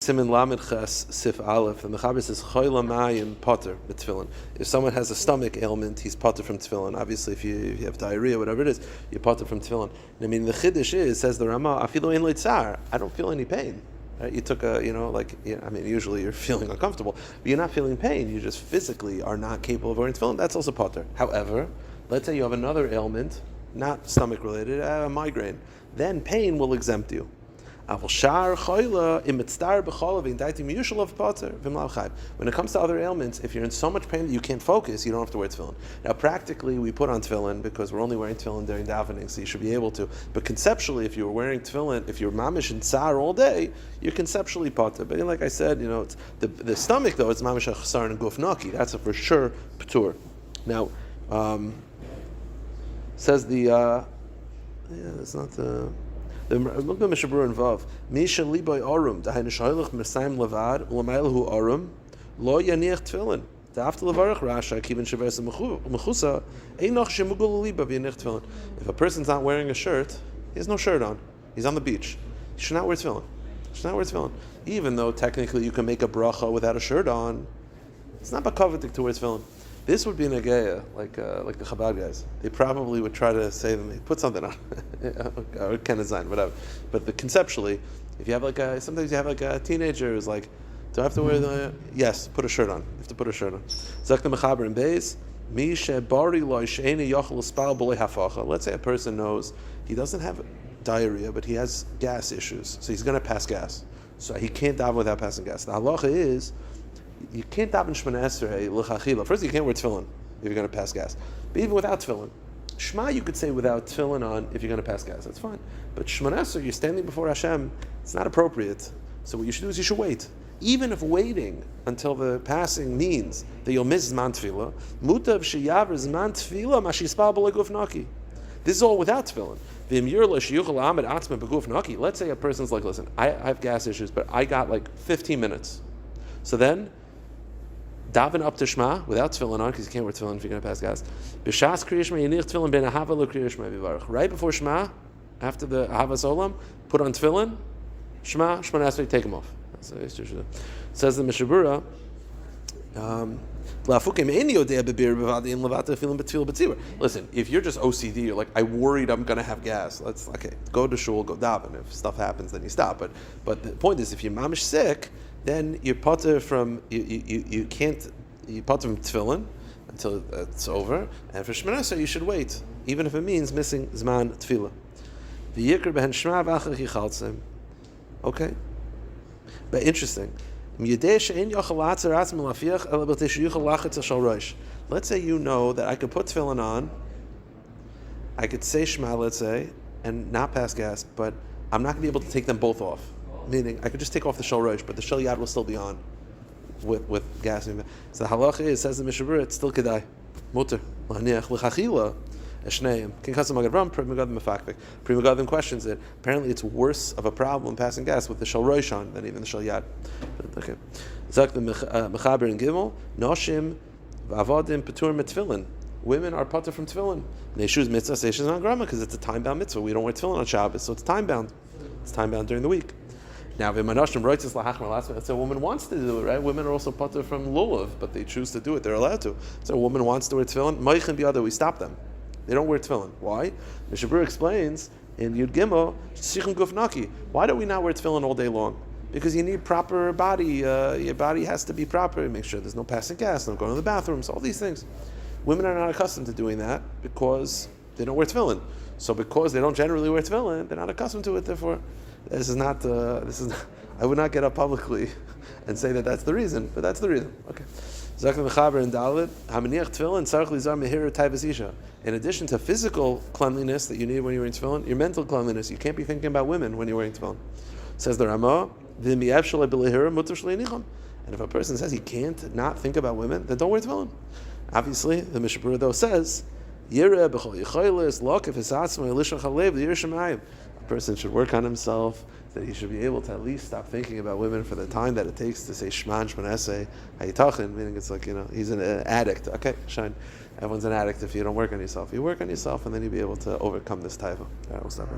Siman Lamed Ches Sif Aleph. The Mechaber says Choyla Mayim Potter B'Tefillin. If someone has a stomach ailment, he's potter from tefillin. Obviously, if you have diarrhea, whatever it is, you're potter from tefillin. And I mean, the chiddush is, says the Rama, Afilu ein leitzar. I don't feel any pain. Right? You took a, usually you're feeling uncomfortable, but you're not feeling pain. You just physically are not capable of wearing tefillin. That's also potter. However, let's say you have another ailment, not stomach related, a migraine. Then pain will exempt you. When it comes to other ailments, if you're in so much pain that you can't focus, you don't have to wear tefillin. Now, practically, we put on tefillin because we're only wearing tefillin during davening, so you should be able to. But conceptually, if you were wearing tefillin, if you're mamish and tsar all day, you're conceptually potter. But like I said, it's the stomach though, it's mamish chasar and guf naki. That's a for sure patur. Now, says the it's not the. Look at Mishnah Berurah and Vav. Misha liboy arum, dahainu shoylach mersayim levad, ulamaylahu arum, lo yaniach tefillin. Da'afta levarach rasha, kiven sheves mechusa, einoch shemugul liba v'yaniach tefillin. If a person's not wearing a shirt, he has no shirt on. He's on the beach. He should not wear tefillin. Even though technically you can make a bracha without a shirt on, it's not b'kavadik to wear tefillin. This would be an ageya, like the Chabad guys. They probably would try to say them, put something on, or design, whatever. But conceptually, if you have sometimes you have a teenager who's like, do I have to wear the? Yes, put a shirt on. You have to put a shirt on. Zak the Mechaber in Beis, mi shebari lo she'eni yochel spal b'lei hafacha. Let's say a person knows he doesn't have diarrhea, but he has gas issues, so he's going to pass gas. So he can't daven without passing gas. The halacha is, you can't daven Shemona Esrei l'chachila. First, you can't wear tefillin if you're going to pass gas. But even without tefillin, Shema you could say without tefillin on if you're going to pass gas. That's fine. But Shemona Esrei, you're standing before Hashem. It's not appropriate. So what you should do is you should wait. Even if waiting until the passing means that you'll miss Zman Tefillah, mutav sheyaver Zman Tefillah mashispal b'lei guf naki. This is all without tefillin. Let's say a person's like, listen, I have gas issues, but I got like 15 minutes. So then, daven up to Shema without tefillin on, because you can't wear tefillin if you're going to pass gas. B'shas kriya Shema yinich tefillin ben ahava lo kriya Shema v'varach. Right before Shema, after the Ahavas Olam, put on tefillin, Shema Esrei, take them off. Says the Mishnah Berurah, listen, if you're just OCD, you're like, I worried I'm going to have gas. Let's go to shul, go daven. If stuff happens, then you stop. But the point is, if you're mamish sick, then you're potter from you can't potter from tefillin until it's over, and for Shemona Esrei you should wait, even if it means missing zman tefillah. The yikr behen shema v'achar chichaltzim. Okay, but interesting. Let's say you know that I could put tefillin on, I could say Shema, let's say, and not pass gas, but I'm not going to be able to take them both off. Meaning, I could just take off the shel rosh, but the shel yad will still be on with gas. So the halacha is, says the Mishnah Berurah, it's still kedai, muter, l'haniach, l'chachila, eshneim. King Kasam Magad Pri Megadim questions it. Apparently, it's worse of a problem passing gas with the shel rosh on than even the shel yad. Okay. Zak the Mechaber in Gimel, noshim v'avadim petur mitfillin. Women are potter from tefillin. Neishuz mitzvah, seishuz on grama, because it's a time-bound mitzvah. We don't wear tefillin on Shabbos, so it's time-bound. It's time-bound during the week. Now, so a woman wants to do it, right? Women are also potter from lulav, but they choose to do it. They're allowed to. So a woman wants to wear tefillin. Moichin biyada, we stop them. They don't wear tefillin. Why? Mishnah Berurah explains in Yud Gimel, Sichum Guf Naki. Why do we not wear tefillin all day long? Because you need proper body. Your body has to be proper. Make sure there's no passing gas, no going to the bathrooms, all these things. Women are not accustomed to doing that because they don't wear tefillin. So because they don't generally wear tefillin, they're not accustomed to it. Therefore, this is not. I would not get up publicly and say that that's the reason, but that's the reason. Okay. In addition to physical cleanliness that you need when you're wearing tefillin, your mental cleanliness. You can't be thinking about women when you're wearing tefillin. Says the Rama, and if a person says he can't not think about women, then don't wear tefillin. Obviously, the Mishnah Berurah though says, a person should work on himself, that he should be able to at least stop thinking about women for the time that it takes to say Shema and Shemona Esrei, Hayitachin, meaning it's like, he's an addict. Okay, shine. Everyone's an addict if you don't work on yourself. You work on yourself and then you'll be able to overcome this taiva. All right, we'll stop here.